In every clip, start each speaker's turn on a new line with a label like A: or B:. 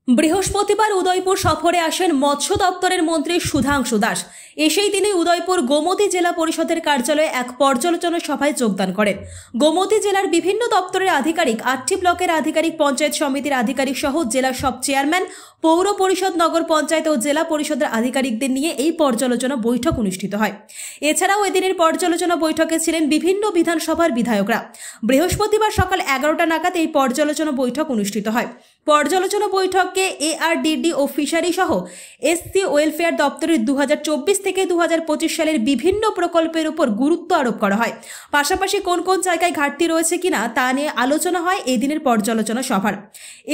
A: বৃহস্পতিবার উদয়পুর সফরে আসেন মৎস্য দপ্তরের মন্ত্রী সুধাংশু দাস। এসেই তিনি উদয়পুর গোমতী জেলা পরিষদের কার্যালয়ে এক পর্যালোচনা সভায় যোগদান করেন। গোমতী জেলার বিভিন্ন দপ্তরের আধিকারিক, 8টি ব্লকের আধিকারিক, পঞ্চায়েত সমিতির আধিকারিক সহ জেলার সব চেয়ারম্যান, পৌর পরিষদ, নগর পঞ্চায়েত ও জেলা পরিষদের আধিকারিকদের নিয়ে এই পর্যালোচনা বৈঠক অনুষ্ঠিত হয়। এছাড়াও এদিনের পর্যালোচনা বৈঠকে ছিলেন বিভিন্ন বিধানসভার বিধায়করা। বৃহস্পতিবার সকাল 11টা নাগাদ এই পর্যালোচনা বৈঠক অনুষ্ঠিত হয়। পর্যালোচনা বৈঠকে এআরডিডি ও ফিশারি সহ এসসি ওয়েলফেয়ার দপ্তরের 2024 থেকে 2025 সালের বিভিন্ন প্রকল্পের উপর গুরুত্ব আরোপ করা হয়। পাশাপাশি কোন কোন জায়গায় ঘাটতি রয়েছে কিনা তা নিয়ে আলোচনা হয় এই দিনের পর্যালোচনা সভার।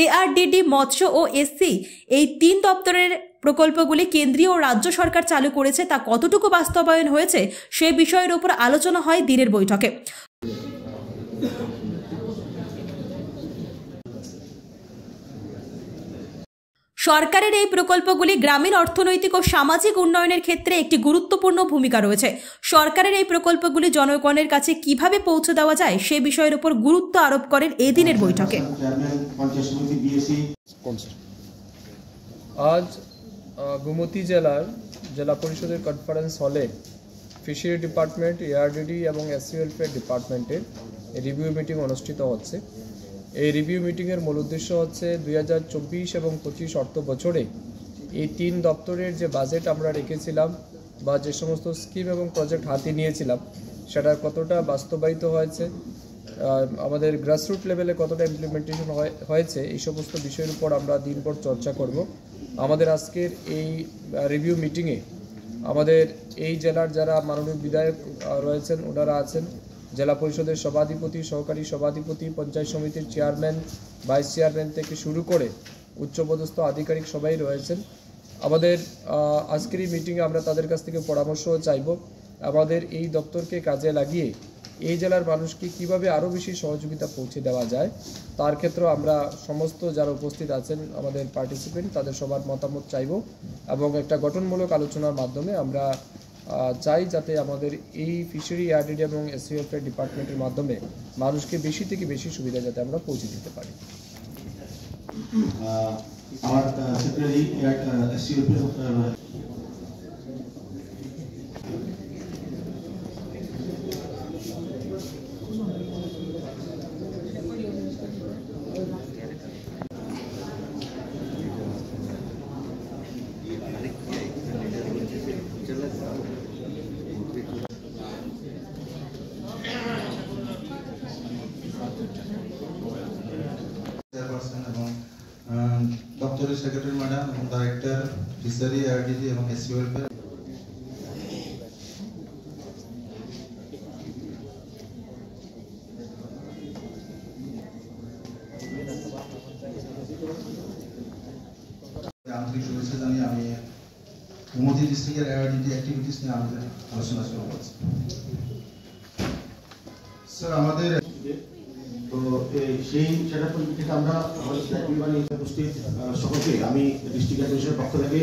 A: এআরডিডি, মৎস্য ও এসসি এই 3 দপ্তরের প্রকল্পগুলি কেন্দ্রীয় ও রাজ্য সরকার চালু করেছে তা কতটুকু বাস্তবায়ন হয়েছে সে বিষয়ের উপর আলোচনা হয় দিনের বৈঠকে। সরকারের এই প্রকল্পগুলি গ্রামীণ অর্থনৈতিক ও সামাজিক উন্নয়নের ক্ষেত্রে একটি গুরুত্বপূর্ণ ভূমিকা রয়েছে। সরকারের এই প্রকল্পগুলি জনগণের কাছে কিভাবে পৌঁছে দেওয়া যায় সে বিষয়ের উপর গুরুত্ব আরোপ করেন এই দিনের বৈঠকে।
B: আজ গোমতী জেলার জেলা পরিষদের কনফারেন্স হলে ফিশারি ডিপার্টমেন্ট, এআরডিডি এবং এসসি ওয়েলফেয়ার ডিপার্টমেন্টের রিভিউ মিটিং অনুষ্ঠিত হচ্ছে। এই রিভিউ মিটিংয়ের মূল উদ্দেশ্য হচ্ছে 2024 এবং 25 অর্থ বছরে এই 3 দপ্তরের যে বাজেট আমরা রেখেছিলাম বা যে সমস্ত স্কিম এবং প্রজেক্ট হাতে নিয়েছিলাম সেটা কতটা বাস্তবায়িত হয়েছে, আমাদের গ্রাসরুট লেভেলে কতটা ইমপ্লিমেন্টেশন হয়েছে, এই সমস্ত বিষয়ের উপর আমরা দিনভর চর্চা করব। আমাদের আজকের এই রিভিউ মিটিংয়ে আমাদের এই জেলার যারা মাননীয় বিধায়ক রয়েছেন ওনারা আছেন, জেলা পরিষদের সভাধিপতি, সহকারী সভাধিপতি, পঞ্চায়েত সমিতির চেয়ারম্যান, ভাইস চেয়ারম্যান থেকে শুরু করে উচ্চপদস্থ আধিকারিক সবাই রয়েছেন। আমাদের আজকের এই মিটিংয়ে আমরা তাদের কাছ থেকে পরামর্শও চাইব আমাদের এই দপ্তরকে কাজে লাগিয়ে এই জেলার মানুষকে কিভাবে আরও বেশি সহযোগিতা পৌঁছে দেওয়া যায় তার ক্ষেত্রে আমরা সমস্ত যারা উপস্থিত আছেন আমাদের পার্টিসিপেন্ট তাদের সবার মতামত চাইব এবং একটা গঠনমূলক আলোচনার মাধ্যমে আমরা চাই যাতে আমাদের এই ফিশারি, এআরডিডি এবং এসসি ওয়েলফেয়ার ডিপার্টমেন্টের মাধ্যমে মানুষকে বেশি থেকে বেশি সুবিধা যাতে আমরা পৌঁছে দিতে পারি।
C: আমার সেক্রেটারি এসসি ওয়েলফেয়ার এবং দপ্তরের সেক্রেটারি ম্যাডাম এবং ডাইরেক্টর ফিশারি, এআরডিডি এবং এসসি ওয়েলফেয়ার আন্তরিক শুভেচ্ছা জানিয়ে আমি গোমতী ডিস্ট্রিক্টের এআরডিডি অ্যাক্টিভিটিস নিয়ে আমাদের আলোচনা শুরু করছি। স্যার, আমাদের তো সেটা থেকে আমরা আমাদের উপস্থিত সকলকে আমি ডিস্ট্রিক্ট অ্যাডমিনিস্ট্রেশনের পক্ষ থেকে